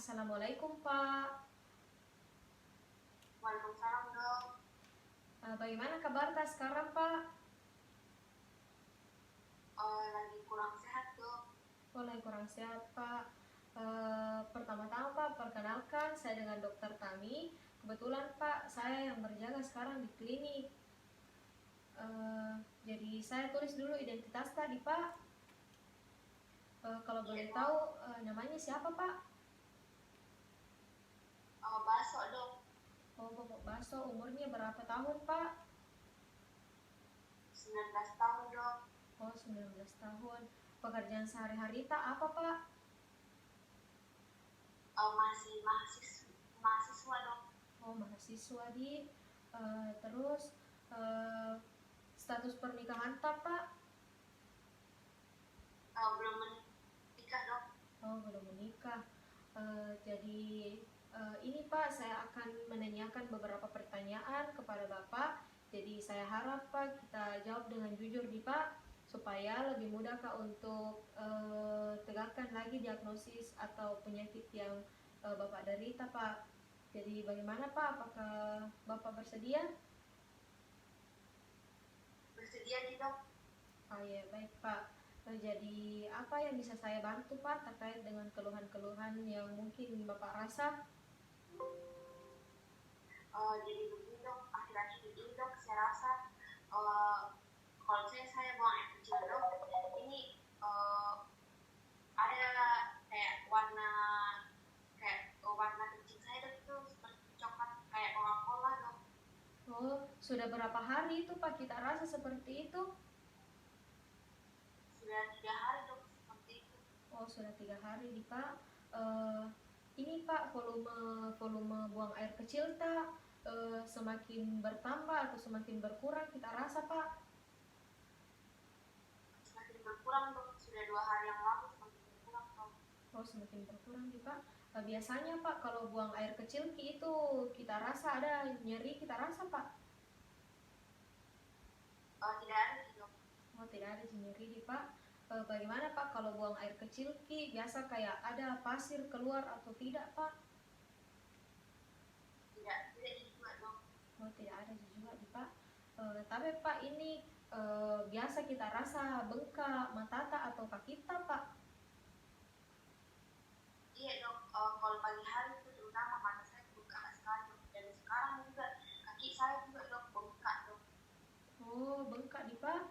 Assalamualaikum Pak. Waalaikumsalam dok. Bagaimana kabar Tak sekarang Pak? Lagi kurang sehat dok. Lagi kurang sehat Pak. Pertama-tama Pak, perkenalkan saya dengan Dokter Tami. Kebetulan Pak, saya yang berjaga sekarang di klinik. Jadi saya tulis dulu identitas tadi Pak. Kalau boleh tahu namanya siapa Pak? Baso dok. Bapak Baso, umurnya berapa tahun Pak? 19 tahun dok. 19 tahun. Pekerjaan sehari-hari Tak apa Pak? Masih mahasiswa dok. Mahasiswa di. Terus status pernikahan Tak Pak? Belum menikah dok. Belum menikah. Jadi ini Pak, saya akan menanyakan beberapa pertanyaan kepada Bapak. Jadi saya harap Pak kita jawab dengan jujur nih Pak, supaya lebih mudah Kak untuk tegakkan lagi diagnosis atau penyakit yang Bapak derita Pak. Jadi bagaimana Pak, apakah Bapak bersedia? Bersedia nih dok. Ya baik Pak. Jadi apa yang bisa saya bantu Pak terkait dengan keluhan-keluhan yang mungkin Bapak rasa? Jadi begini dok, akhir-akhir ini dok saya rasa kalau saya buang air kecil dok, ini ada warna kencing saya dok itu seperti coklat kayak Coca-Cola dok. Sudah berapa hari itu Pak kita rasa seperti itu? Sudah 3 hari dok seperti itu. Sudah 3 hari nih Pak. Ini Pak, volume buang air kecil Tak semakin bertambah atau semakin berkurang kita rasa Pak? Semakin berkurang dok, sudah 2 hari yang lalu semakin berkurang dok. Semakin berkurang nih Pak. Biasanya Pak kalau buang air kecil itu kita rasa ada nyeri, kita rasa Pak? Tidak ada sih dok. Tidak ada nyeri nih Pak. Bagaimana Pak kalau buang air kecil biasa kayak ada pasir keluar atau tidak Pak? Tidak juga dok. Tidak ada juga nih Pak. Tapi Pak ini biasa kita rasa bengkak matata atau kaki kita Pak? Iya dok, kalau pagi hari itu terutama mata saya bengkak sekali dok. Dan sekarang juga kaki saya juga dok bengkak dok. Bengkak nih Pak.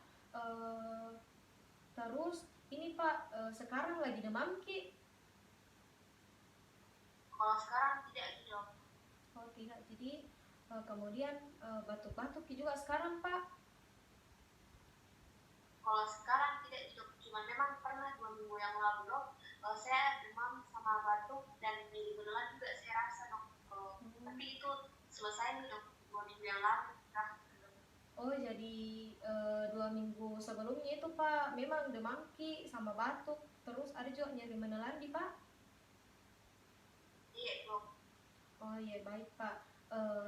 Terus ini Pak sekarang lagi demam Ki? Kalau sekarang tidak dok. Tidak, jadi kemudian batuk-batuk juga sekarang Pak? Kalau sekarang tidak dok, cuma memang pernah 2 minggu yang lalu dok, saya demam sama batuk dan nyeri beneran juga saya rasa dok. Tapi itu selesai nih dok, 2 minggu yang lalu. Jadi 2 minggu sebelumnya itu Pak memang demam sama batuk, terus ada juga nyeri menelan di Pak? Iya dok. Iya baik Pak.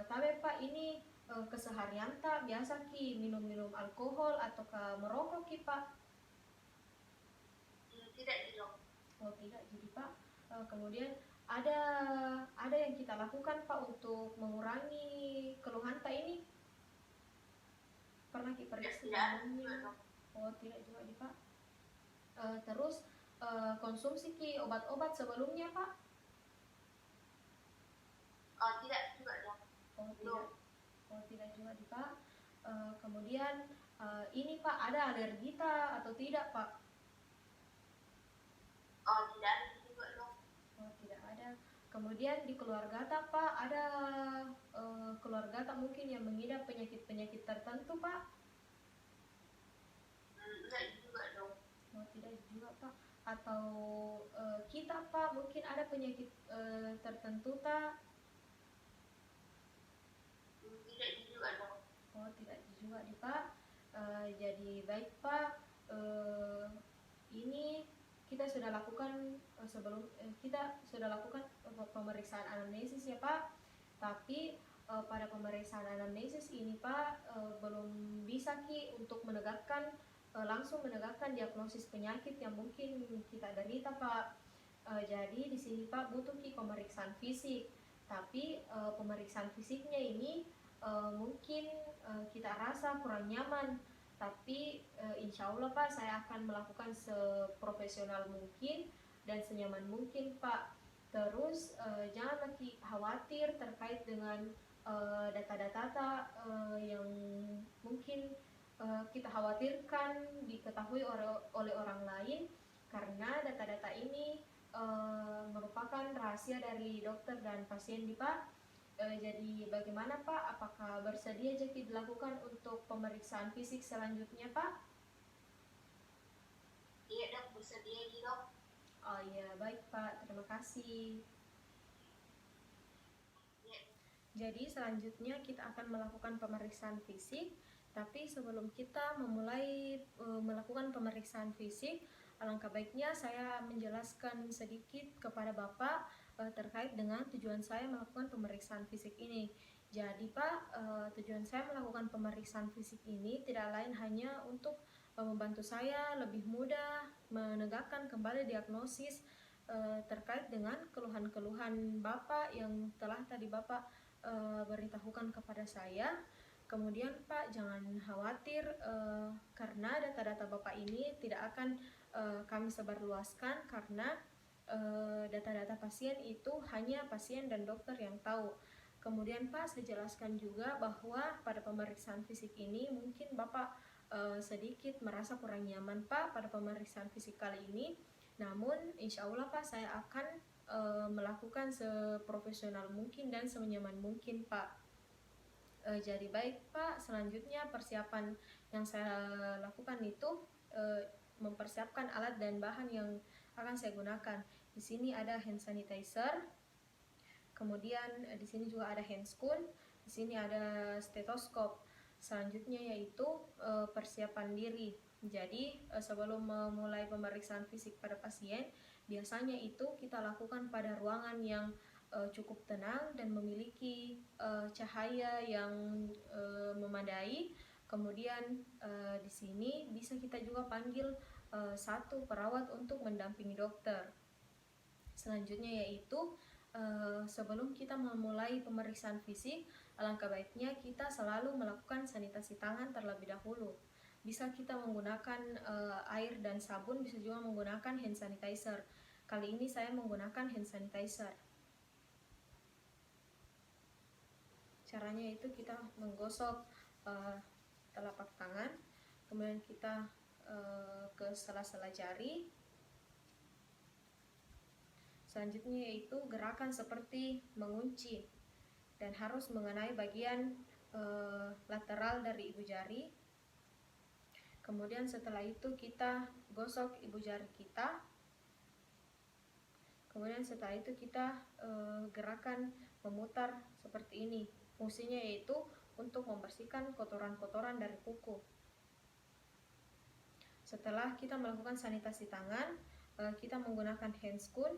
Tapi Pak ini keseharian tak biasa minum-minum alkohol atau merokok Pak? Tidak dok. Tidak, jadi Pak kemudian ada yang kita lakukan Pak untuk mengurangi keluhan tak ini? Pernah periksa sebelumnya? Tidak juga di Pak. Terus konsumsi obat-obat sebelumnya Pak? Tidak juga dok. Tidak juga di Pak. Kemudian ini Pak ada alergi atau tidak Pak? Tidak ada juga dok. Tidak ada. Kemudian di keluarga Pak ada keluarga mungkin yang mengidap penyakit-penyakit tertentu Pak? Tidak juga dok. Tidak juga Pak. Atau kita Pak mungkin ada penyakit tertentu tak? Tidak juga dok. Tidak juga di Pak. Jadi baik Pak, ini kita sudah lakukan pemeriksaan anamnesis ya Pak. Tapi pada pemeriksaan anamnesis ini Pak belum bisa untuk langsung menegakkan diagnosis penyakit yang mungkin kita derita Pak. Jadi di sini Pak butuh pemeriksaan fisik, tapi pemeriksaan fisiknya ini mungkin kita rasa kurang nyaman, tapi insya Allah Pak saya akan melakukan seprofesional mungkin dan senyaman mungkin Pak. Terus jangan lagi khawatir terkait dengan data-data yang mungkin kita khawatirkan diketahui oleh orang lain, karena data-data ini merupakan rahasia dari dokter dan pasien di Pak. Jadi bagaimana Pak? Apakah bersedia jadi dilakukan untuk pemeriksaan fisik selanjutnya Pak? Iya dok, bersedia gitu dok. Oh iya, baik Pak, terima kasih. Iya. Jadi selanjutnya kita akan melakukan pemeriksaan fisik, tapi sebelum kita memulai melakukan pemeriksaan fisik, alangkah baiknya saya menjelaskan sedikit kepada Bapak terkait dengan tujuan saya melakukan pemeriksaan fisik ini. Jadi Pak, tujuan saya melakukan pemeriksaan fisik ini tidak lain hanya untuk membantu saya lebih mudah menegakkan kembali diagnosis terkait dengan keluhan-keluhan Bapak yang telah tadi Bapak beritahukan kepada saya. Kemudian Pak jangan khawatir karena data-data Bapak ini tidak akan kami sebarluaskan, karena data-data pasien itu hanya pasien dan dokter yang tahu. Kemudian Pak saya jelaskan juga bahwa pada pemeriksaan fisik ini mungkin Bapak sedikit merasa kurang nyaman Pak pada pemeriksaan fisik kali ini. Namun insya Allah Pak saya akan melakukan seprofesional mungkin dan senyaman mungkin Pak. Jadi baik Pak, selanjutnya persiapan yang saya lakukan itu mempersiapkan alat dan bahan yang akan saya gunakan. Di sini ada hand sanitizer, kemudian di sini juga ada handscoon, di sini ada stetoskop. Selanjutnya yaitu persiapan diri. Jadi sebelum memulai pemeriksaan fisik pada pasien, biasanya itu kita lakukan pada ruangan yang cukup tenang dan memiliki cahaya yang memadai. Kemudian di sini bisa kita juga panggil satu perawat untuk mendampingi dokter. Selanjutnya yaitu sebelum kita memulai pemeriksaan fisik, alangkah baiknya kita selalu melakukan sanitasi tangan terlebih dahulu. Bisa kita menggunakan air dan sabun, bisa juga menggunakan hand sanitizer. Kali ini saya menggunakan hand sanitizer. Caranya itu kita menggosok telapak tangan, kemudian kita ke sela-sela jari. Selanjutnya yaitu gerakan seperti mengunci dan harus mengenai bagian lateral dari ibu jari. Kemudian setelah itu kita gosok ibu jari kita. Kemudian setelah itu kita gerakan memutar seperti ini. Fungsinya yaitu untuk membersihkan kotoran-kotoran dari kuku. Setelah kita melakukan sanitasi tangan, kita menggunakan handscoon.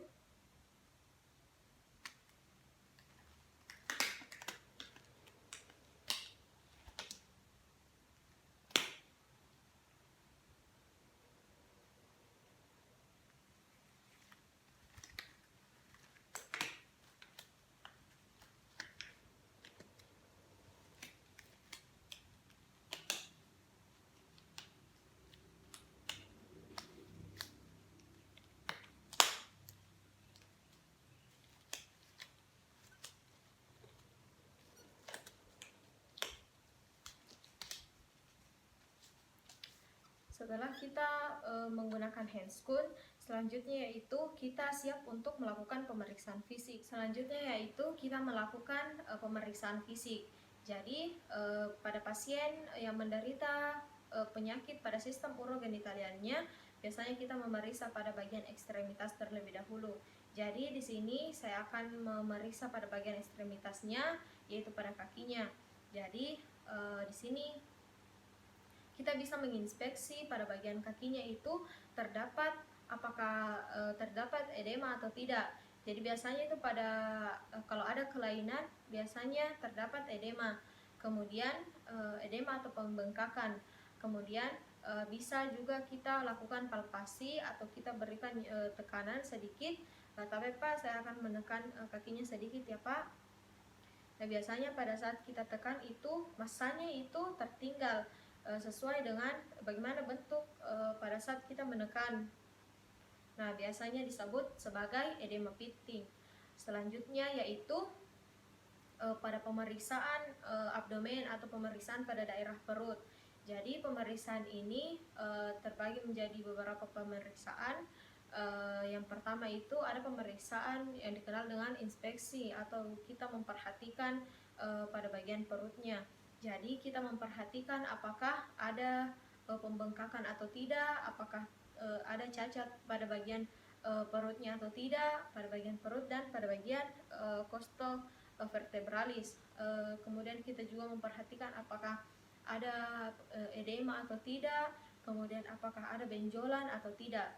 Setelah kita menggunakan handscoon, selanjutnya yaitu kita siap untuk melakukan pemeriksaan fisik. Selanjutnya yaitu kita melakukan pemeriksaan fisik. Jadi pada pasien yang menderita penyakit pada sistem urogenitaliannya, biasanya kita memeriksa pada bagian ekstremitas terlebih dahulu. Jadi di sini saya akan memeriksa pada bagian ekstremitasnya, yaitu pada kakinya. Jadi di sini kita bisa menginspeksi pada bagian kakinya itu terdapat apakah terdapat edema atau tidak. Jadi biasanya itu pada kalau ada kelainan biasanya terdapat edema. Kemudian edema atau pembengkakan. Kemudian bisa juga kita lakukan palpasi atau kita berikan tekanan sedikit Tapi Pak, saya akan menekan kakinya sedikit ya Pak. Nah, biasanya pada saat kita tekan itu masanya itu tertinggal sesuai dengan bagaimana bentuk pada saat kita menekan. Nah, biasanya disebut sebagai edema pitting. Selanjutnya yaitu pada pemeriksaan abdomen atau pemeriksaan pada daerah perut. Jadi pemeriksaan ini terbagi menjadi beberapa pemeriksaan. Yang pertama itu ada pemeriksaan yang dikenal dengan inspeksi atau kita memperhatikan pada bagian perutnya. Jadi kita memperhatikan apakah ada pembengkakan atau tidak, apakah ada cacat pada bagian perutnya atau tidak, pada bagian perut dan pada bagian costovertebralis. Kemudian kita juga memperhatikan apakah ada edema atau tidak, kemudian apakah ada benjolan atau tidak.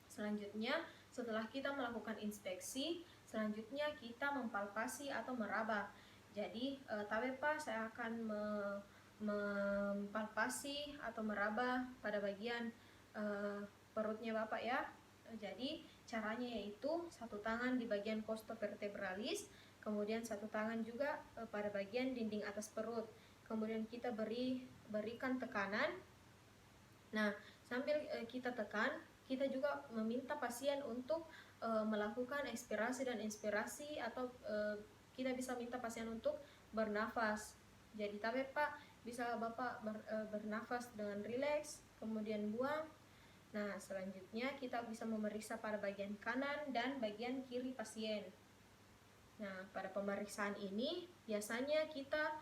Selanjutnya, setelah kita melakukan inspeksi, selanjutnya kita mempalpasi atau meraba. Jadi, Pak, saya akan mempalpasi atau meraba pada bagian perutnya Bapak ya. Jadi, caranya yaitu satu tangan di bagian costovertebralis, kemudian satu tangan juga pada bagian dinding atas perut. Kemudian kita berikan tekanan. Nah, sambil kita tekan, kita juga meminta pasien untuk melakukan ekspirasi dan inspirasi, atau kita bisa minta pasien untuk bernafas. Jadi Pak, bisa Bapak bernafas dengan rileks, kemudian buang. Nah, selanjutnya kita bisa memeriksa pada bagian kanan dan bagian kiri pasien. Nah, pada pemeriksaan ini biasanya kita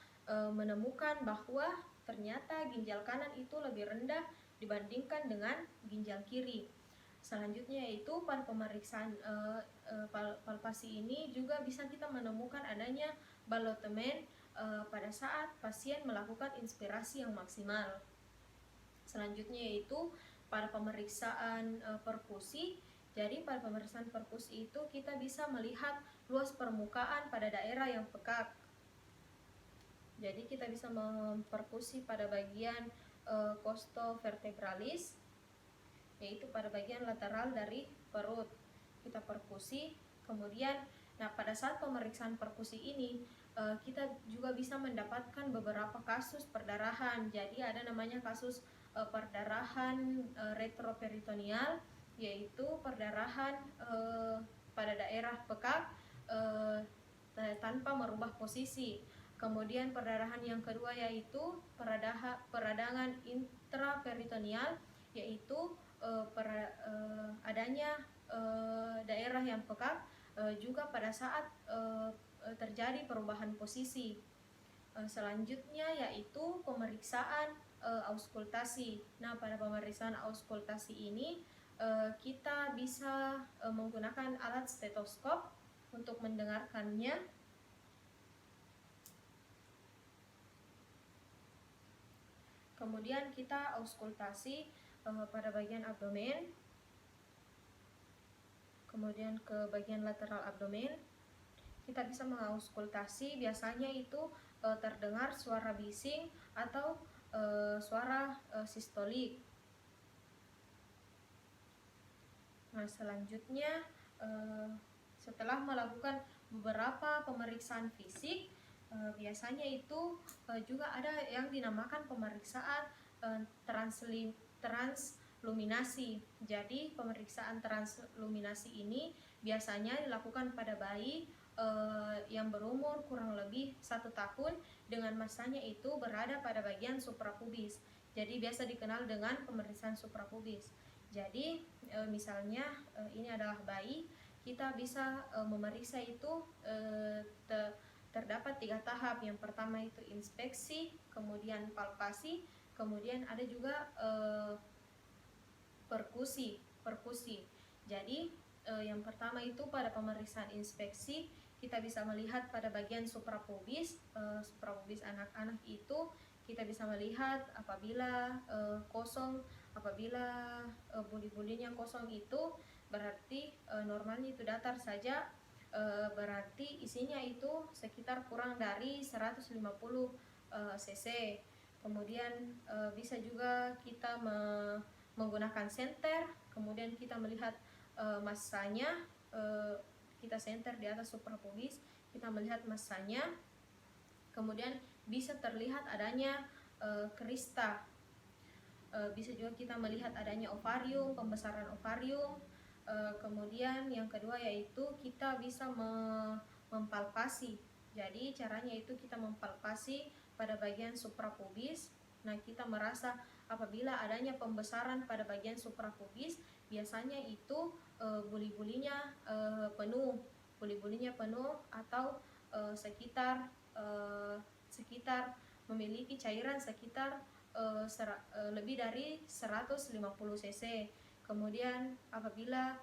menemukan bahwa ternyata ginjal kanan itu lebih rendah dibandingkan dengan ginjal kiri. Selanjutnya yaitu pada pemeriksaan palpasi ini juga bisa kita menemukan adanya ballottement pada saat pasien melakukan inspirasi yang maksimal. Selanjutnya yaitu pada pemeriksaan perkusi. Jadi pada pemeriksaan perkusi itu kita bisa melihat luas permukaan pada daerah yang pekak. Jadi kita bisa memperkusi pada bagian costovertebralis, yaitu pada bagian lateral dari perut. Kita perkusi, kemudian pada saat pemeriksaan perkusi ini kita juga bisa mendapatkan beberapa kasus perdarahan. Jadi ada namanya kasus perdarahan retroperitoneal, yaitu perdarahan pada daerah pekak tanpa merubah posisi. Kemudian perdarahan yang kedua yaitu peradangan intraperitoneal, yaitu adanya daerah yang pekak juga pada saat terjadi perubahan posisi. Selanjutnya yaitu pemeriksaan auskultasi. Nah, pada pemeriksaan auskultasi ini kita bisa menggunakan alat stetoskop untuk mendengarkannya. Kemudian kita auskultasi pada bagian abdomen, kemudian ke bagian lateral abdomen. Kita bisa mengauskultasi, biasanya itu terdengar suara bising atau suara sistolik. Nah, selanjutnya setelah melakukan beberapa pemeriksaan fisik, biasanya itu juga ada yang dinamakan pemeriksaan transluminasi. Jadi pemeriksaan transluminasi ini biasanya dilakukan pada bayi yang berumur kurang lebih 1 tahun dengan masanya itu berada pada bagian suprapubis. Jadi biasa dikenal dengan pemeriksaan suprapubis. Jadi misalnya ini adalah bayi, kita bisa memeriksa itu terdapat 3 tahap. Yang pertama itu inspeksi, kemudian palpasi, kemudian ada juga perkusi. Jadi yang pertama itu pada pemeriksaan inspeksi kita bisa melihat pada bagian suprapubis. Suprapubis anak-anak itu kita bisa melihat apabila kosong, apabila buli-bulinya kosong itu berarti normalnya itu datar saja, berarti isinya itu sekitar kurang dari 150 cc. Kemudian bisa juga kita menggunakan senter, kemudian kita melihat masanya kita senter di atas suprapubis, kita melihat masanya, kemudian bisa terlihat adanya krista. Bisa juga kita melihat adanya ovarium, pembesaran ovarium. Kemudian yang kedua yaitu kita bisa mempalpasi. Jadi caranya itu kita mempalpasi pada bagian suprapubis. Nah, kita merasa apabila adanya pembesaran pada bagian suprapubis, biasanya itu buli-bulinya penuh, atau sekitar memiliki cairan sekitar lebih dari 150 cc. Kemudian apabila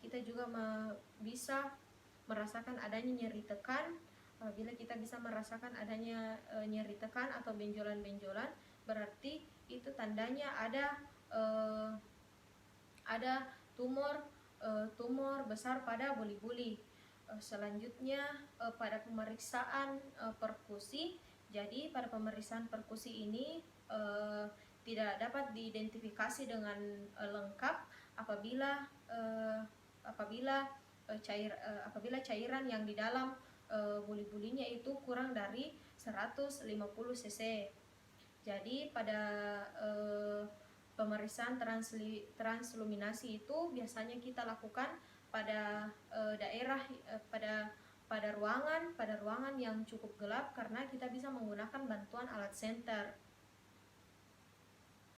kita juga bisa merasakan adanya nyeri tekan, apabila kita bisa merasakan adanya nyeri tekan atau benjolan-benjolan, berarti itu tandanya ada tumor besar pada buli-buli. Selanjutnya pada pemeriksaan perkusi. Jadi pada pemeriksaan perkusi ini tidak dapat diidentifikasi dengan lengkap apabila cairan yang di dalam buli-bulinya itu kurang dari 150 cc. Jadi pada pemeriksaan transluminasi itu biasanya kita lakukan pada pada ruangan yang cukup gelap, karena kita bisa menggunakan bantuan alat senter.